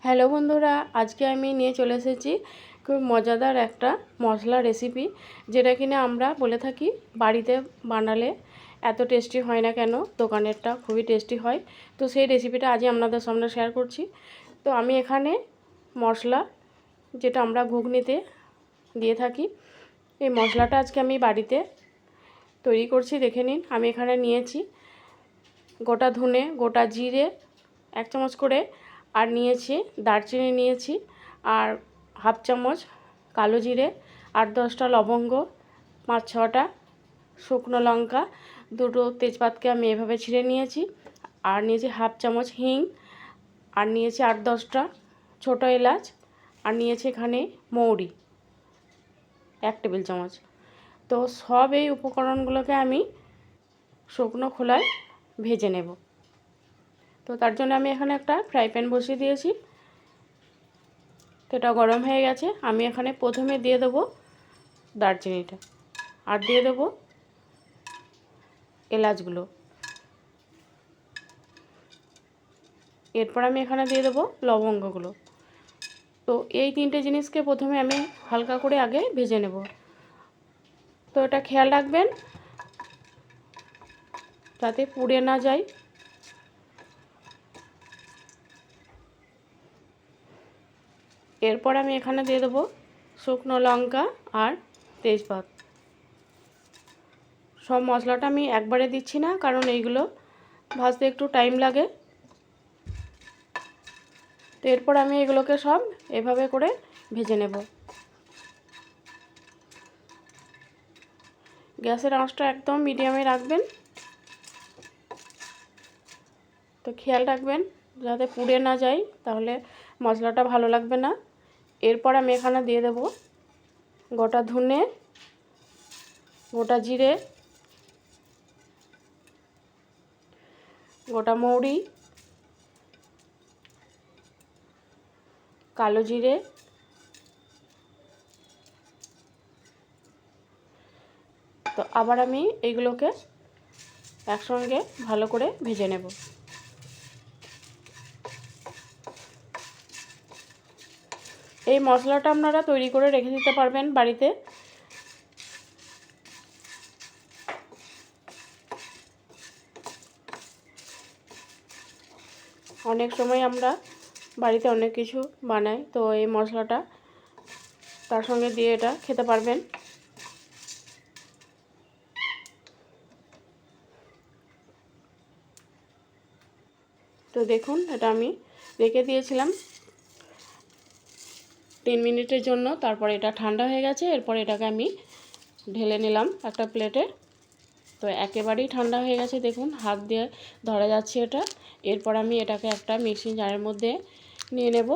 Hello বন্ধুরা, আজকে আমি নিয়ে চলে এসেছি খুব মজাদার একটা মশলা রেসিপি, যেটা কিনা আমরা বলে থাকি বাড়িতে বানালে এত টেস্টি হয় না কেন, দোকানেরটা খুবই টেস্টি হয়। তো সেই রেসিপিটা আজই আপনাদের সামনে শেয়ার করছি। তো আমি এখানে মশলা, যেটা আমরা ঘুগনিতে দিয়ে থাকি, এই মশলাটা আজকে আমি বাড়িতে তৈরি করছি। দেখে নিন, আমি এখানে নিয়েছি গোটা ধনে, গোটা জিরে 1 চামচ করে, আর নিয়েছি দারচিনি নিয়েছি, আর হাফ চামচ কালো জিরে, 8-10টা লবঙ্গ, 5-6টা শুকনো লঙ্কা, 2টো তেজপাতকে আমি এভাবে ছিঁড়ে নিয়েছি, আর নিয়েছি হাফ চামচ হিং, আর নিয়েছি 8-10টা ছোটো এলাচ, আর নিয়েছি এখানে মৌরি 1 টেবিল চামচ। তো সব এই উপকরণগুলোকে আমি শুকনো খোলায় ভেজে নেব। তো তার জন্য আমি এখানে একটা ফ্রাই প্যান বসিয়ে দিয়েছি। তো এটা গরম হয়ে গেছে। আমি এখানে প্রথমে দিয়ে দেবো দারচিনিটা, আর দিয়ে দেবো এলাচগুলো। এরপর আমি এখানে দিয়ে দেবো লবঙ্গগুলো। তো এই 3টে জিনিসকে প্রথমে আমি হালকা করে আগে ভেজে নেব। তো এটা খেয়াল রাখবেন যাতে পুড়ে না যায়। এরপর আমি এখানে দিয়ে দেবো শুকনো লঙ্কা আর তেজপাত। সব মশলাটা আমি একবারে দিচ্ছি না, কারণ এইগুলো ভাজতে একটু টাইম লাগে। তো এরপর আমি এগুলোকে সব এভাবে করে ভেজে নেব। গ্যাসের আঁচটা একদম মিডিয়ামে রাখবেন। তো খেয়াল রাখবেন যাতে পুড়ে না যায়, তাহলে মশলাটা ভালো লাগবে না। এরপর আমি এখানে দিয়ে দেব গোটা ধনে, গোটা জিরে, গোটা মৌরি, কালো জিরে, তো আবার আমি এইগুলোকে একসঙ্গে ভালো করে ভেজে নেব। এই মশলাটা আপনারা তৈরি করে রেখে দিতে পারবেন বাড়িতে। অনেক সময় আমরা বাড়িতে অনেক কিছু বানাই, তো এই মশলাটা তার সঙ্গে দিয়ে এটা খেতে পারবেন। তো দেখুন, এটা আমি রেখে দিয়েছিলাম 3 মিনিটের জন্য। তারপর এটা ঠান্ডা হয়ে গেছে। এরপর এটাকে আমি ঢেলে নিলাম একটা প্লেটে। তো একেবারেই ঠান্ডা হয়ে গেছে, দেখুন হাত দিয়ে ধরা যাচ্ছে এটা। এরপর আমি এটাকে একটা মিক্সিং জারের মধ্যে নিয়ে নেব।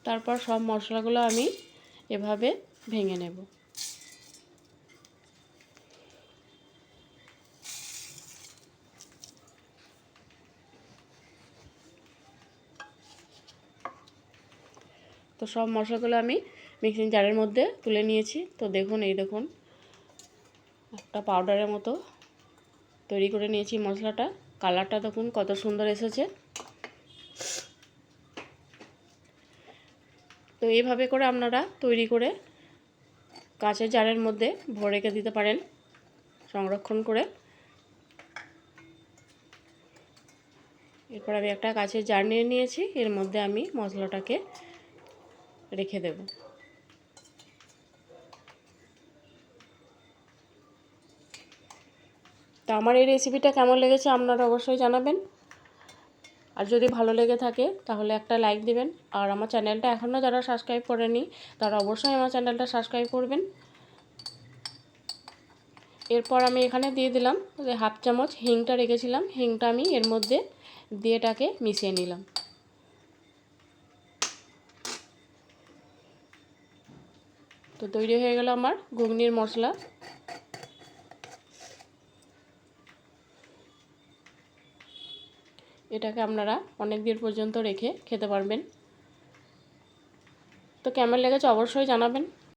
তারপর সব মশলাগুলো আমি এভাবে ভেঙে নেব। তো সব মশলাগুলো আমি মিক্সিং জারের মধ্যে তুলে নিয়েছি। তো দেখুন, এই দেখুন একটা পাউডারের মতো তৈরি করে নিয়েছি মশলাটা। কালারটা দেখুন কত সুন্দর এসেছে। তো এইভাবে করে আপনারা তৈরি করে কাঁচের জারের মধ্যে ভরে রেখে দিতে পারেন সংরক্ষণ করে। এরপর আমি একটা কাঁচের জার নিয়ে নিয়েছি, এর মধ্যে আমি মশলাটাকে রেখে দেব। তো আমার এই রেসিপিটা কেমন লেগেছে আপনারা অবশ্যই জানাবেন। আর যদি ভালো লেগে থাকে তাহলে একটা লাইক দিবেন। আর আমার চ্যানেলটা এখনও যারা সাবস্ক্রাইব করেনি তারা অবশ্যই আমার চ্যানেলটা সাবস্ক্রাইব করবেন। এরপর আমি এখানে দিয়ে দিলাম হাফ চামচ হিংটা রেখেছিলাম, হিংটা আমি এর মধ্যে দিয়ে এটাকে মিশিয়ে নিলাম। তো তৈরি হয়ে গেল আমার ঘুগনির মশলা। এটাকে আপনারা অনেক দিন পর্যন্ত রেখে খেতে পারবেন। তো কেমন লেগেছে অবশ্যই জানাবেন।